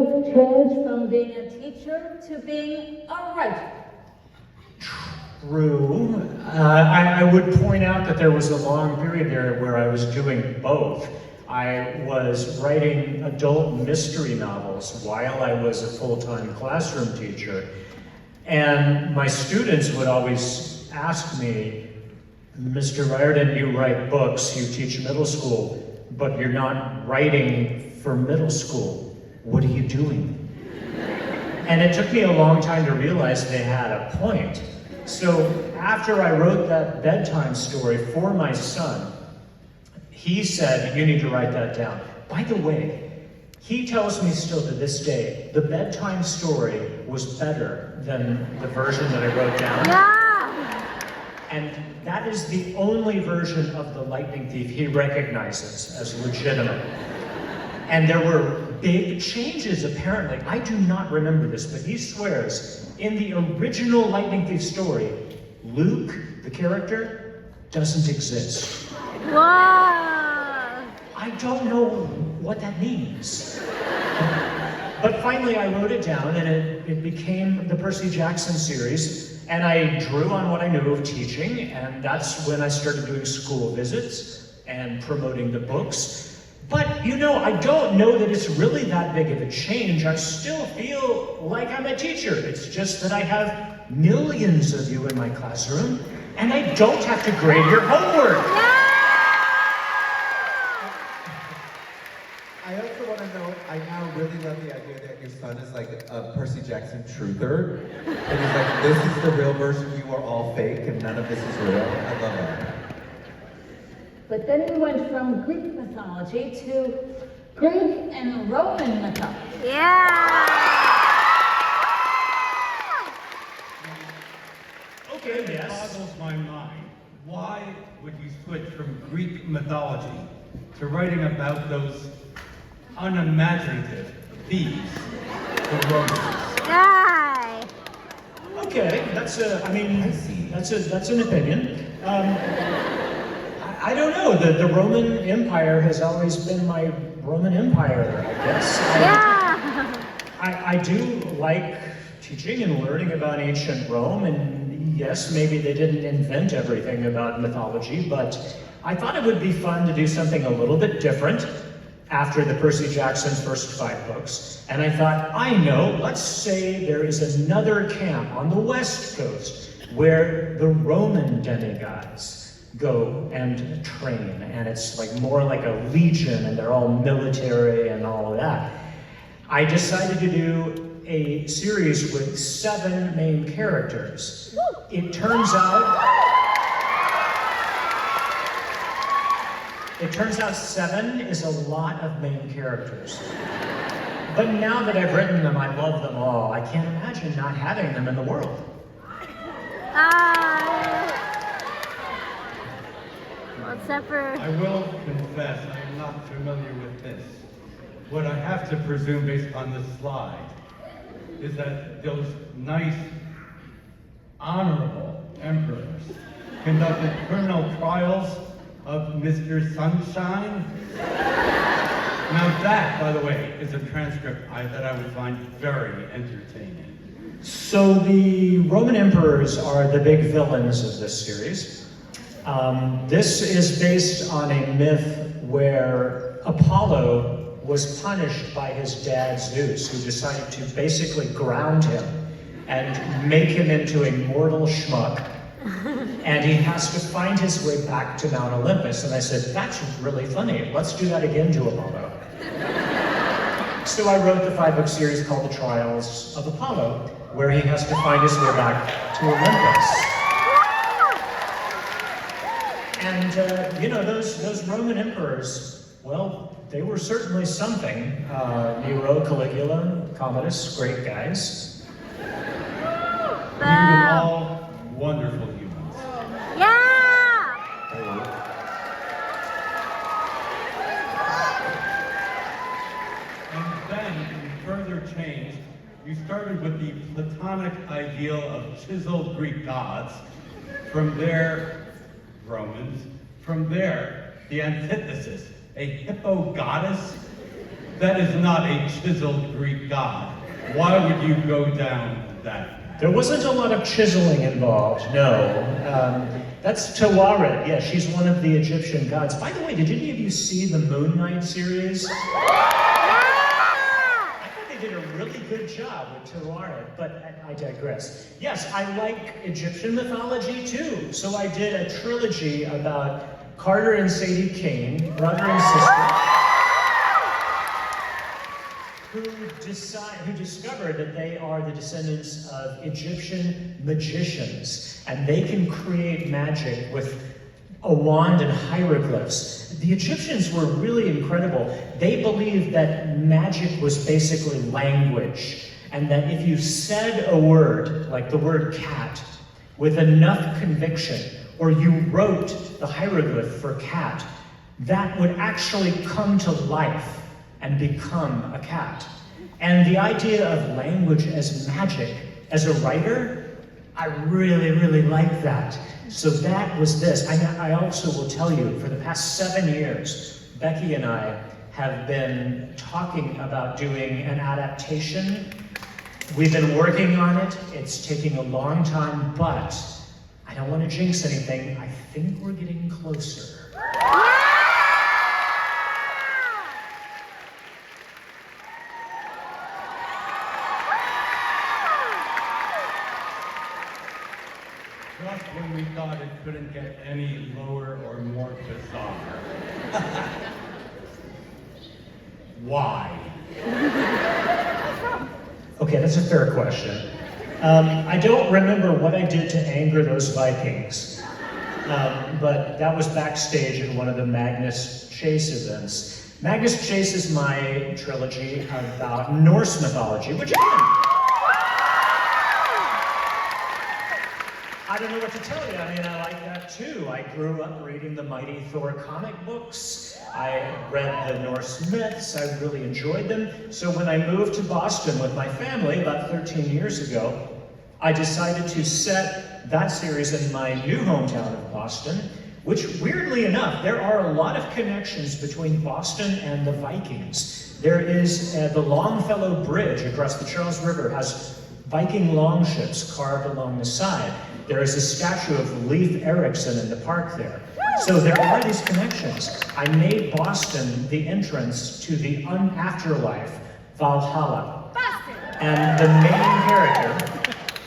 changed from being a teacher to being a writer. True. I would point out that there was a long period there where I was doing both. I was writing adult mystery novels while I was a full-time classroom teacher. And my students would always ask me, Mr. Riordan, you write books, you teach middle school, but you're not writing for middle school. What are you doing? And it took me a long time to realize they had a point. So after I wrote that bedtime story for my son, he said, you need to write that down. By the way, he tells me still to this day, the bedtime story was better than the version that I wrote down. Yeah. And that is the only version of The Lightning Thief he recognizes as legitimate. And there were big changes, apparently. I do not remember this, but he swears, in the original Lightning Thief story, Luke, the character, doesn't exist. Wow. I don't know what that means. But finally I wrote it down and it became the Percy Jackson series, and I drew on what I knew of teaching, and that's when I started doing school visits and promoting the books. But you know, I don't know that it's really that big of a change. I still feel like I'm a teacher. It's just that I have millions of you in my classroom, and I don't have to grade your homework. Yeah. I also want to note, I now really love the idea that your son is like a Percy Jackson truther. And he's like, this is the real version, you are all fake, and none of this is real. I love that. But then we went from Greek mythology to Greek and Roman mythology. Yeah. Okay, It yes. boggles my mind. Why would you switch from Greek mythology to writing about those unimaginative thieves, the Romans? Yay. Okay, that's that's an opinion. I don't know, the Roman Empire has always been my Roman Empire, I guess. Yeah. I do like teaching and learning about ancient Rome, and yes, maybe they didn't invent everything about mythology, but I thought it would be fun to do something a little bit different after the Percy Jackson's first 5 books. And I thought, I know, let's say there is another camp on the West Coast where the Roman demigods go and train, and it's like more like a legion, and they're all military and all of that. I decided to do a series with 7 main characters. It turns out 7 is a lot of main characters. But now that I've written them, I love them all. I can't imagine not having them in the world. Except for... I will confess, I am not familiar with this. What I have to presume based on this slide is that those nice, honorable emperors conducted criminal trials of Mr. Sunshine. Now that, by the way, is a transcript that I would find very entertaining. So the Roman emperors are the big villains of this series. This is based on a myth where Apollo was punished by his dad Zeus, who decided to basically ground him and make him into a mortal schmuck. And he has to find his way back to Mount Olympus. And I said, that's really funny. Let's do that again to Apollo. So I wrote the 5-book series called The Trials of Apollo, where he has to find his way back to Olympus. And, you know, those Roman emperors, well, they were certainly something. Nero, Caligula, Commodus, great guys. You were all wonderful humans. Yeah! And then, you further changed, you started with the Platonic ideal of chiseled Greek gods. From there, Romans. From there, the antithesis, a hippo goddess. That is not a chiseled Greek god. Why would you go down that? There wasn't a lot of chiseling involved, no. That's Tawaret. Yeah, she's one of the Egyptian gods. By the way, did any of you see the Moon Knight series? I thought they did a really good job with Tawaret, but I digress. Yes, I like Egyptian mythology too. So I did a trilogy about Carter and Sadie Kane, brother and sister, who discovered that they are the descendants of Egyptian magicians, and they can create magic with a wand and hieroglyphs. The Egyptians were really incredible. They believed that magic was basically language, and that if you said a word, like the word cat, with enough conviction, or you wrote the hieroglyph for cat, that would actually come to life and become a cat. And the idea of language as magic, as a writer, I really, really like that. So that was this. I also will tell you, for the past 7 years, Becky and I have been talking about doing an adaptation. We've been working on it. It's taking a long time, but I don't want to jinx anything. I think we're getting closer. Just when we thought it couldn't get any lower or more bizarre. Why? Okay, that's a fair question. I don't remember what I did to anger those Vikings, but that was backstage in one of the Magnus Chase events. Magnus Chase is my trilogy about Norse mythology, which again, I don't know what to tell you. I mean, I like that too. I grew up reading the Mighty Thor comic books. I read the Norse myths. I really enjoyed them. So when I moved to Boston with my family about 13 years ago, I decided to set that series in my new hometown of Boston, which weirdly enough, there are a lot of connections between Boston and the Vikings. There is the Longfellow Bridge across the Charles River has Viking longships carved along the side. There is a statue of Leif Erikson in the park there. So there are these connections. I made Boston the entrance to the afterlife, Valhalla. And the main character,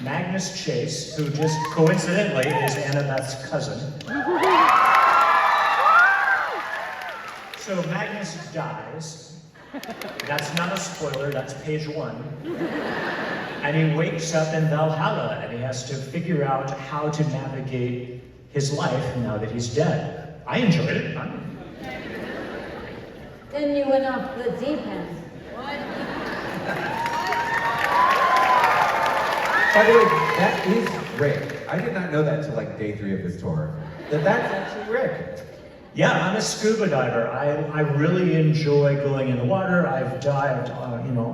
Magnus Chase, who just coincidentally is Annabeth's cousin. So Magnus dies. That's not a spoiler, that's page 1. And he wakes up in Valhalla and he has to figure out how to navigate his life now that he's dead. I enjoyed it. Then you went off the deep end. By the way, that is Rick. I did not know that until like day 3 of this tour. That's actually Rick. Yeah, I'm a scuba diver. I really enjoy going in the water. I've dived,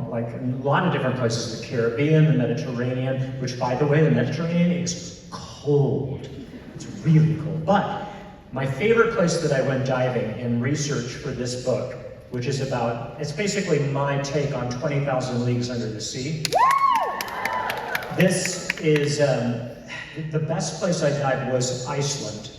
like in a lot of different places, the Caribbean, the Mediterranean, which by the way, the Mediterranean is cold. It's really cold. But my favorite place that I went diving in research for this book, which is it's basically my take on 20,000 Leagues Under the Sea. This is, the best place I dived was Iceland.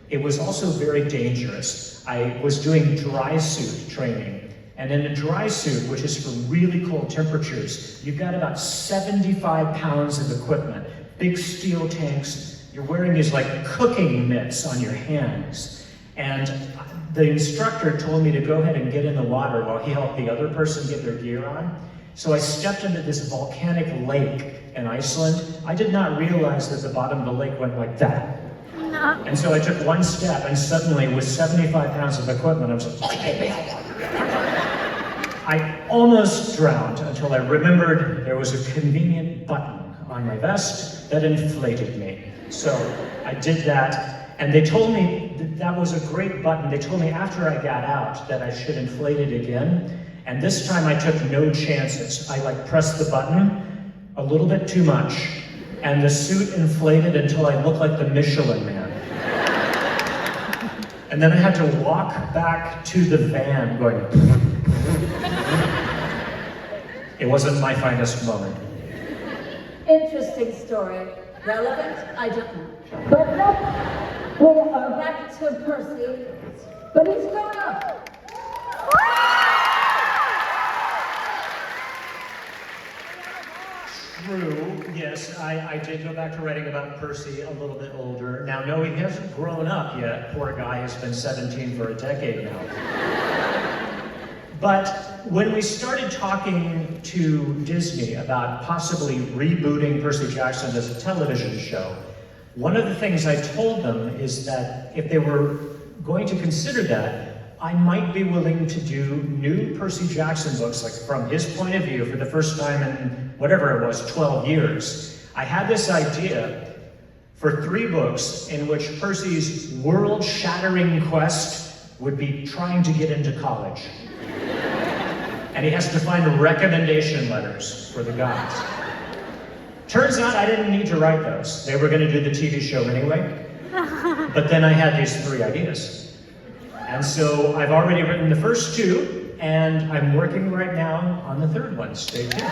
It was also very dangerous. I was doing dry suit training. And in a dry suit, which is for really cold temperatures, you've got about 75 pounds of equipment, big steel tanks. You're wearing these like cooking mitts on your hands. And the instructor told me to go ahead and get in the water while he helped the other person get their gear on. So I stepped into this volcanic lake in Iceland. I did not realize that the bottom of the lake went like that. And so I took one step, and suddenly, with 75 pounds of equipment, I was like, I almost drowned until I remembered there was a convenient button on my vest that inflated me. So I did that, and they told me that was a great button. They told me after I got out that I should inflate it again, and this time I took no chances. I pressed the button a little bit too much, and the suit inflated until I looked like the Michelin Man. And then I had to walk back to the van going, It wasn't my finest moment. Interesting story. Relevant? I don't know. But next, we are back to Percy. But he's grown up. True, yes, I did go back to writing about Percy a little bit older. Now, no, he hasn't grown up yet. Poor guy has been 17 for a decade now. But when we started talking to Disney about possibly rebooting Percy Jackson as a television show, one of the things I told them is that if they were going to consider that, I might be willing to do new Percy Jackson books, like from his point of view, for the first time in whatever it was, 12 years. I had this idea for 3 books in which Percy's world-shattering quest would be trying to get into college. And he has to find recommendation letters for the gods. Turns out I didn't need to write those. They were going to do the TV show anyway. But then I had these 3 ideas. And so I've already written the first 2, and I'm working right now on the 3rd one. Stay tuned.